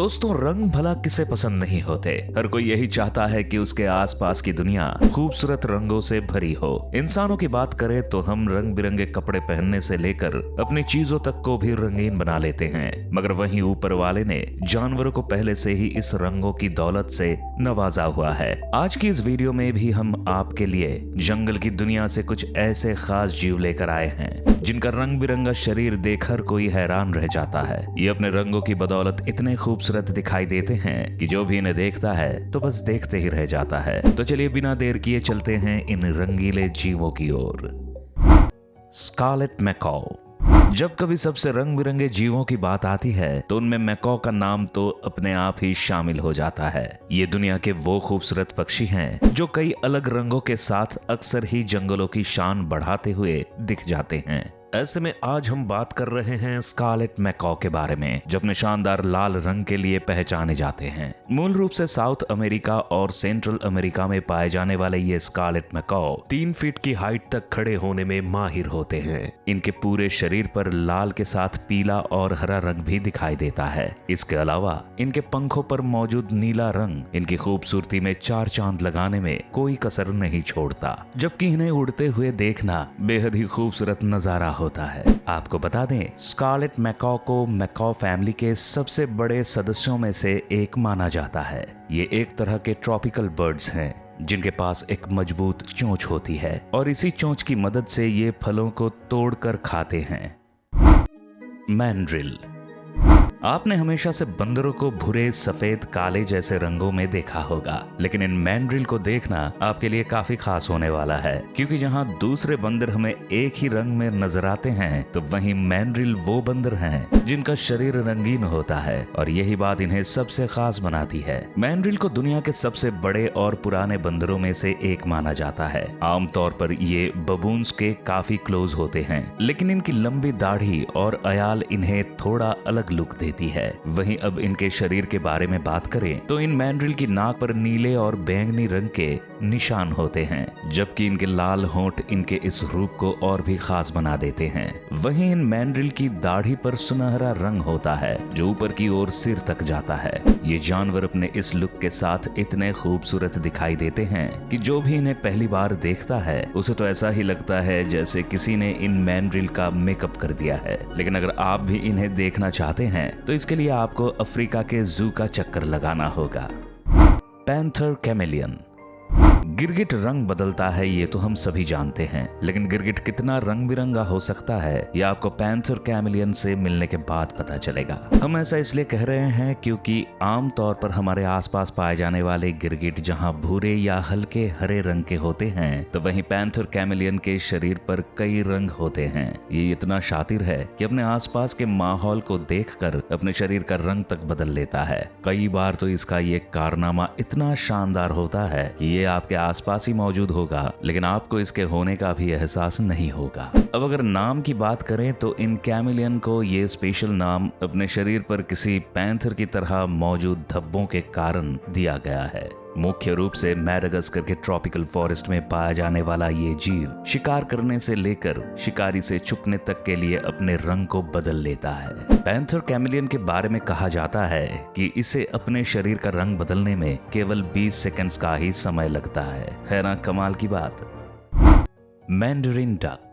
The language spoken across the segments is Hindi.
दोस्तों, रंग भला किसे पसंद नहीं होते। हर कोई यही चाहता है कि उसके आसपास की दुनिया खूबसूरत रंगों से भरी हो। इंसानों की बात करें तो हम रंग बिरंगे कपड़े पहनने से लेकर अपनी चीजों तक को भी रंगीन बना लेते हैं, मगर वहीं ऊपर वाले ने जानवरों को पहले से ही इस रंगों की दौलत से नवाजा हुआ है। आज की इस वीडियो में भी हम आपके लिए जंगल की दुनिया से कुछ ऐसे खास जीव लेकर आए हैं जिनका रंग बिरंगा शरीर देखकर कोई हैरान रह जाता है। ये अपने रंगों की बदौलत इतने खूबसूरत दिखाई देते हैं कि जो भी इन्हें देखता है तो बस देखते ही रह जाता है। तो चलिए बिना देर किए चलते हैं इन रंगीले जीवों की ओर। स्कारलेट मैकाऊ। जब कभी सबसे रंग बिरंगे जीवों की बात आती है तो उनमें मैकाऊ का नाम तो अपने आप ही शामिल हो जाता है। ये दुनिया के वो खूबसूरत पक्षी हैं जो कई अलग रंगों के साथ अक्सर ही जंगलों की शान बढ़ाते हुए दिख जाते हैं। ऐसे में आज हम बात कर रहे हैं स्कारलेट मैकाऊ के बारे में, जो अपने शानदार लाल रंग के लिए पहचाने जाते हैं। मूल रूप से साउथ अमेरिका और सेंट्रल अमेरिका में पाए जाने वाले ये स्कारलेट मैकाऊ 3 फीट की हाइट तक खड़े होने में माहिर होते हैं। इनके पूरे शरीर पर लाल के साथ पीला और हरा रंग भी दिखाई देता है। इसके अलावा इनके पंखों पर मौजूद नीला रंग इनकी खूबसूरती में 4 चांद लगाने में कोई कसर नहीं छोड़ता, जबकि इन्हें उड़ते हुए देखना बेहद ही खूबसूरत नजारा होता है। आपको बता दें, स्कारलेट मैकाऊ को मैकाऊ फैमिली के सबसे बड़े सदस्यों में से एक माना जाता है। ये एक तरह के ट्रॉपिकल बर्ड्स हैं जिनके पास एक मजबूत चोंच होती है और इसी चोंच की मदद से ये फलों को तोड़कर खाते हैं। मैंड्रिल। आपने हमेशा से बंदरों को भूरे, सफेद, काले जैसे रंगों में देखा होगा, लेकिन इन मैंड्रिल को देखना आपके लिए काफी खास होने वाला है, क्योंकि जहां दूसरे बंदर हमें एक ही रंग में नजर आते हैं तो वहीं मैंड्रिल वो बंदर हैं जिनका शरीर रंगीन होता है, और यही बात इन्हें सबसे खास बनाती है। मैंड्रिल को दुनिया के सबसे बड़े और पुराने बंदरों में से एक माना जाता है। आमतौर पर ये बबून्स के काफी क्लोज होते हैं, लेकिन इनकी लंबी दाढ़ी और अयाल इन्हें थोड़ा अलग लुक देती है। वहीं अब इनके शरीर के बारे में बात करें तो इन मैंड्रिल की नाक पर नीले और बैंगनी रंग के निशान होते हैं, जबकि इनके लाल होंठ इनके इस रूप को और भी खास बना देते हैं। वहीं इन मैंड्रिल की दाढ़ी पर सुनहरा रंग होता है जो ऊपर की ओर सिर तक जाता है। ये जानवर अपने इस लुक के साथ इतने खूबसूरत दिखाई देते हैं कि जो भी इन्हें पहली बार देखता है उसे तो ऐसा ही लगता है जैसे किसी ने इन मैंड्रिल का मेकअप कर दिया है। लेकिन अगर आप भी इन्हें देखना चाहते हैं तो इसके लिए आपको अफ्रीका के जू का चक्कर लगाना होगा। Panther chameleon. गिरगिट रंग बदलता है ये तो हम सभी जानते हैं, लेकिन गिरगिट कितना रंग बिरंगा हो सकता है यह आपको पैंथर कैमेलियन से मिलने के बाद पता चलेगा। हम ऐसा इसलिए कह रहे हैं क्योंकि आमतौर पर हमारे आसपास पाए जाने वाले गिरगिट जहां भूरे या हल्के हरे रंग के होते हैं, तो वहीं पैंथर कैमेलियन के शरीर पर कई रंग होते हैं। ये इतना शातिर है कि अपने आसपास के माहौल को देखकर अपने शरीर का रंग तक बदल लेता है। कई बार तो इसका ये कारनामा इतना शानदार होता है कि ये आपके आसपास ही मौजूद होगा, लेकिन आपको इसके होने का भी एहसास नहीं होगा। अब अगर नाम की बात करें तो इन कैमेलियन को ये स्पेशल नाम अपने शरीर पर किसी पैंथर की तरह मौजूद धब्बों के कारण दिया गया है। मुख्य रूप से मैडागास्कर के ट्रॉपिकल फॉरेस्ट में पाया जाने वाला ये जीव शिकार करने से लेकर शिकारी से छुपने तक के लिए अपने रंग को बदल लेता है। पैंथर कैमेलियन के बारे में कहा जाता है कि इसे अपने शरीर का रंग बदलने में केवल 20 सेकंड्स का ही समय लगता है ना कमाल की बात। Mandarin duck.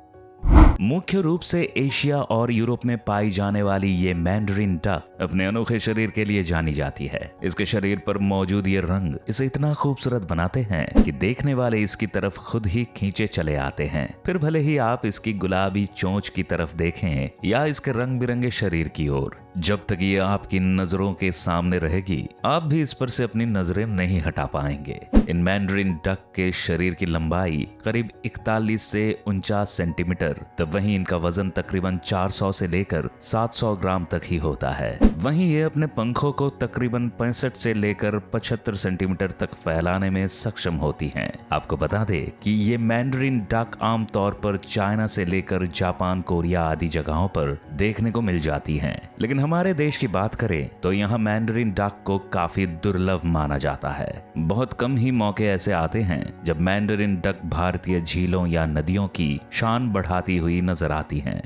मुख्य रूप से एशिया और यूरोप में पाई जाने वाली ये मैंडरिन डक अपने अनोखे शरीर के लिए जानी जाती है। इसके शरीर पर मौजूद ये रंग इसे इतना खूबसूरत बनाते हैं कि देखने वाले इसकी तरफ खुद ही खींचे चले आते हैं, फिर भले ही आप इसकी गुलाबी चोंच की तरफ देखें या इसके रंग बिरंगे शरीर की ओर। जब तक ये आपकी नजरों के सामने रहेगी आप भी इस पर से अपनी नजरें नहीं हटा पाएंगे। इन मैंडरिन डक के शरीर की लंबाई करीब 41 से 49 सेंटीमीटर, तब वहीं इनका वजन तकरीबन 400 से लेकर 700 ग्राम तक ही होता है। वहीं ये अपने पंखों को तकरीबन 65 से लेकर 75 सेंटीमीटर तक फैलाने में सक्षम होती हैं। आपको बता दें कि ये मैंडरिन डक आमतौर पर चाइना से लेकर जापान, कोरिया आदि जगहों पर देखने को मिल जाती हैं, लेकिन हमारे देश की बात करें तो यहाँ मैंडरिन डक को काफी दुर्लभ माना जाता है। बहुत कम ही मौके ऐसे आते हैं जब मैंडरिन डक भारतीय झीलों या नदियों की शान बढ़ाती हुई नजर आती हैं।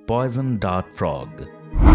Poison dart frog.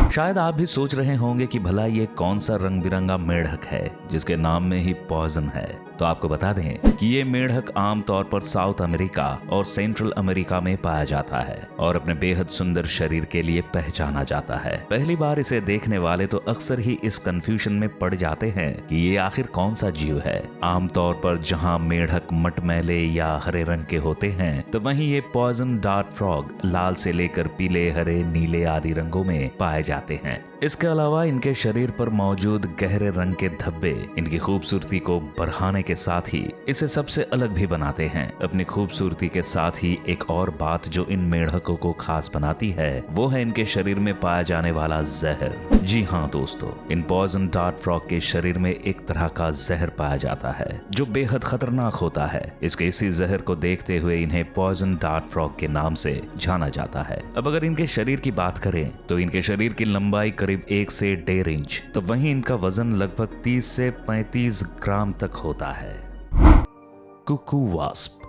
शायद आप भी सोच रहे होंगे कि भला ये कौन सा रंग बिरंगा मेढक है जिसके नाम में ही पॉइजन है। तो आपको बता दें कि ये मेढक आमतौर पर साउथ अमेरिका और सेंट्रल अमेरिका में पाया जाता है और अपने बेहद सुंदर शरीर के लिए पहचाना जाता है। पहली बार इसे देखने वाले तो अक्सर ही इस कंफ्यूजन में पड़ जाते हैं कि ये आखिर कौन सा जीव है। आमतौर पर जहां मेढक मटमैले या हरे रंग के होते हैं तो वहीं ये पॉइजन डार्ट फ्रॉग लाल से लेकर पीले, हरे, नीले आदि रंगों में पाए जाते हैं। इसके अलावा इनके शरीर पर मौजूद गहरे रंग के धब्बे इनकी खूबसूरती को बढ़ाने के साथ ही इसे सबसे अलग भी बनाते हैं। अपनी खूबसूरती के साथ ही एक और बात जो इन मेढकों को खास बनाती है वो है इनके शरीर में पाया जाने वाला जहर। जी हाँ दोस्तों, इन पॉइजन डार्ट फ्रॉग के शरीर में एक तरह का जहर पाया जाता है जो बेहद खतरनाक होता है। इसके इसी जहर को देखते हुए इन्हें पॉइजन डार्ट फ्रॉग के नाम से जाना जाता है। अब अगर इनके शरीर की बात करें तो इनके शरीर की लंबाई करीब 1 से 1.5 इंच, तो वहीं इनका वजन लगभग 30 से 35 ग्राम तक होता है। कुकू वास्प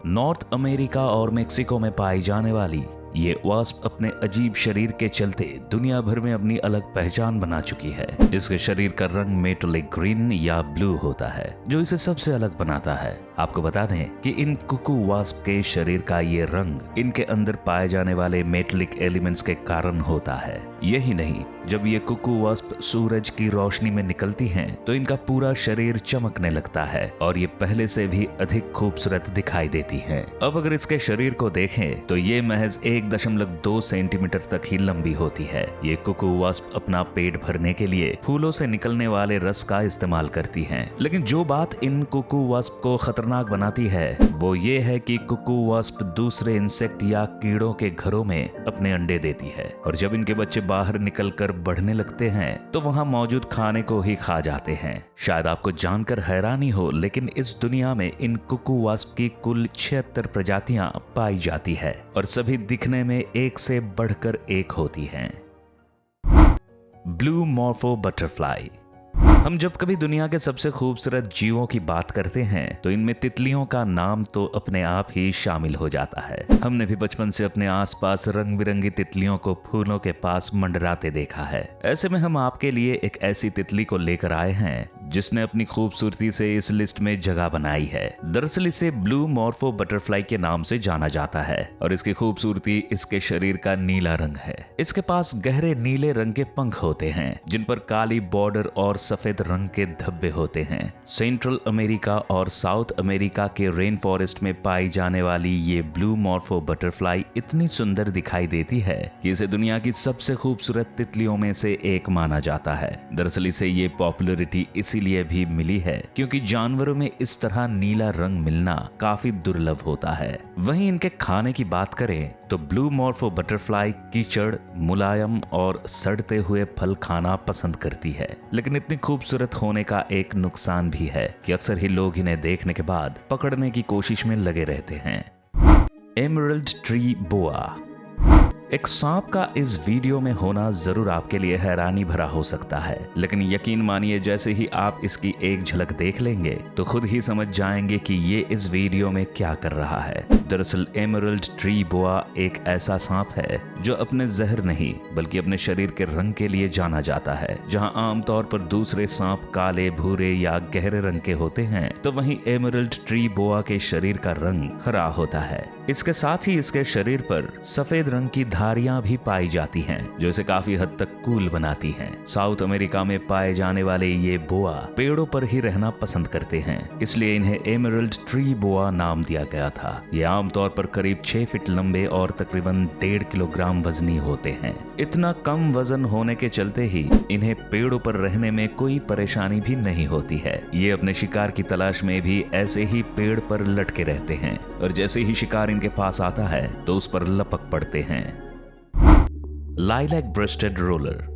नॉर्थ अमेरिका और मेक्सिको में पाई जाने वाली ये वास्प अपने अजीब शरीर के चलते दुनिया भर में अपनी अलग पहचान बना चुकी है। इसके शरीर का रंग मेटालिक ग्रीन या ब्लू होता है जो इसे सबसे अलग बनाता है। आपको बता दें कि इन कुकू वास्प के शरीर का ये रंग इनके अंदर पाए जाने वाले मेटालिक एलिमेंट्स के कारण होता है। यही नहीं, जब ये कुकू वास्प सूरज की रोशनी में निकलती हैं तो इनका पूरा शरीर चमकने लगता है और ये पहले से भी अधिक खूबसूरत दिखाई देती हैं। अब अगर इसके शरीर को देखें तो ये महज 1.2 सेंटीमीटर तक ही लंबी होती है। ये कुकू वास्प अपना पेट भरने के लिए फूलों से निकलने वाले रस का इस्तेमाल करती हैं। लेकिन जो बात इन कुकू वास्प को खतरनाक बनाती है वो ये है कि कुकू वास्प दूसरे इंसेक्ट या कीड़ों के घरों में अपने अंडे देती है और जब इनके बच्चे बाहर निकलकर बढ़ने लगते हैं तो वहां मौजूद खाने को ही खा जाते हैं। शायद आपको जानकर हैरानी हो, लेकिन इस दुनिया में इन कुकू वास्प की कुल 76 प्रजातियां पाई जाती है और सभी दिखने में एक से बढ़कर एक होती हैं। Blue morpho butterfly. हम जब कभी दुनिया के सबसे खूबसूरत जीवों की बात करते हैं तो इनमें तितलियों का नाम तो अपने आप ही शामिल हो जाता है। हमने भी बचपन से अपने आसपास रंग बिरंगी तितलियों को फूलों के पास मंडराते देखा है। ऐसे में हम आपके लिए एक ऐसी तितली को लेकर आए हैं जिसने अपनी खूबसूरती से इस लिस्ट में जगह बनाई है। दरअसल इसे ब्लू मॉर्फो बटरफ्लाई के नाम से जाना जाता है और इसकी खूबसूरती इसके शरीर का नीला रंग है। इसके पास गहरे नीले रंग के पंख होते हैं जिन पर काली बॉर्डर और सफेद रंग के धब्बे होते हैं। सेंट्रल अमेरिका और साउथ अमेरिका के रेन फॉरेस्ट में पाई जाने वाली ये ब्लू मॉर्फो बटरफ्लाई इतनी सुंदर दिखाई देती है कि इसे दुनिया की सबसे खूबसूरत तितलियों में से एक माना जाता है। दरअसल इसे ये पॉपुलैरिटी इसीलिए भी मिली है क्योंकि जानवरों में इस तरह नीला रंग मिलना काफी दुर्लभ होता है। वहीं इनके खाने की बात करें तो ब्लू मॉर्फो बटरफ्लाई कीचड़, मुलायम और सड़ते हुए फल खाना पसंद करती है। लेकिन इतनी खूबसूरत होने का एक नुकसान भी है कि अक्सर ही लोग इन्हें देखने के बाद पकड़ने की कोशिश में लगे रहते हैं। एमरल्ड ट्री बोआ। एक सांप का इस वीडियो में होना जरूर आपके लिए हैरानी भरा हो सकता है, लेकिन यकीन मानिए जैसे ही आप इसकी एक झलक देख लेंगे तो खुद ही समझ जाएंगे कि ये इस वीडियो में क्या कर रहा है। दरअसल एमरल्ड ट्री बोआ एक ऐसा सांप है जो अपने जहर नहीं बल्कि अपने शरीर के रंग के लिए जाना जाता है। जहां आमतौर पर दूसरे सांप काले, भूरे या गहरे रंग के होते हैं तो वहीं एमरल्ड ट्री बोआ के शरीर का रंग हरा होता है। इसके साथ ही इसके शरीर पर सफेद रंग की धारियां भी पाई जाती हैं जो इसे काफी हद तक कूल बनाती हैं। साउथ अमेरिका में पाए जाने वाले ये बोआ पेड़ों पर ही रहना पसंद करते हैं, इसलिए इन्हें एमरल्ड ट्री बोआ नाम दिया गया था। ये आमतौर पर करीब 6 फीट लंबे और तकरीबन 1.5 किलोग्राम वजनी होते हैं। इतना कम वजन होने के चलते ही इन्हें पेड़ों पर रहने में कोई परेशानी भी नहीं होती है। ये अपने शिकार की तलाश में भी ऐसे ही पेड़ पर लटके रहते हैं और जैसे ही शिकार इनके पास आता है तो उस पर लपक पड़ते हैं। Lilac rested roller.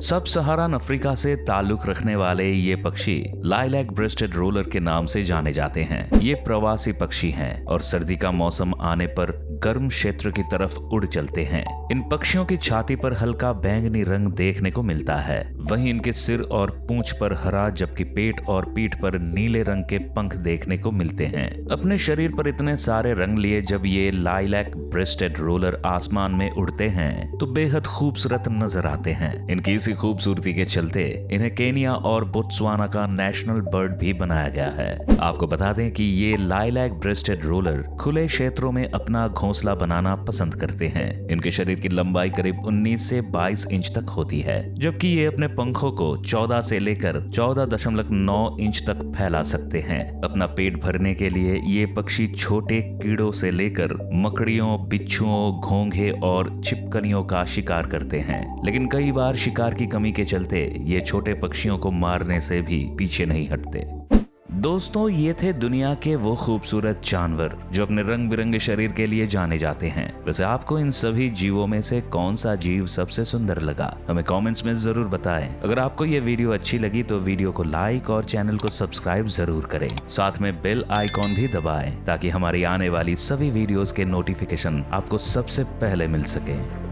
सब सहारान अफ्रीका से ताल्लुक रखने वाले ये पक्षी लाइलैक ब्रेस्टेड रोलर के नाम से जाने जाते हैं। ये प्रवासी पक्षी हैं और सर्दी का मौसम आने पर गर्म क्षेत्र की तरफ उड़ चलते हैं। इन पक्षियों की छाती पर हल्का बैंगनी रंग देखने को मिलता है, वहीं इनके सिर और पूंछ पर हरा, जबकि पेट और पीठ पर नीले रंग के पंख देखने को मिलते हैं। अपने शरीर पर इतने सारे रंग लिए जब ये लाइलैक ब्रेस्टेड रोलर आसमान में उड़ते हैं तो बेहद खूबसूरत नजर आते हैं। इनकी इसी खूबसूरती के चलते इन्हें केनिया और बोत्सवाना का नेशनल बर्ड भी बनाया गया है। आपको बता दें कि ये लाइलैक ब्रेस्टेड रोलर खुले क्षेत्रों में अपना घोंसला बनाना पसंद करते हैं। इनके शरीर की लंबाई करीब 19 से 22 इंच तक होती है, जबकि ये अपने पंखों को 14 से लेकर 14.9 इंच तक फैला सकते हैं। अपना पेट भरने के लिए ये पक्षी छोटे कीड़ों से लेकर मकड़ियों, बिच्छुओं, घोंघे और छिपकलियों का शिकार करते हैं, लेकिन कई बार शिकार की कमी के चलते ये छोटे पक्षियों को मारने से भी पीछे नहीं हटते। दोस्तों, ये थे दुनिया के वो खूबसूरत जानवर जो अपने रंग बिरंगे शरीर के लिए जाने जाते हैं। वैसे आपको इन सभी जीवों में से कौन सा जीव सबसे सुंदर लगा, हमें कमेंट्स में जरूर बताएं। अगर आपको ये वीडियो अच्छी लगी तो वीडियो को लाइक और चैनल को सब्सक्राइब जरूर करें। साथ में बेल आइकॉन भी दबाएं ताकि हमारी आने वाली सभी वीडियोस के नोटिफिकेशन आपको सबसे पहले मिल सके।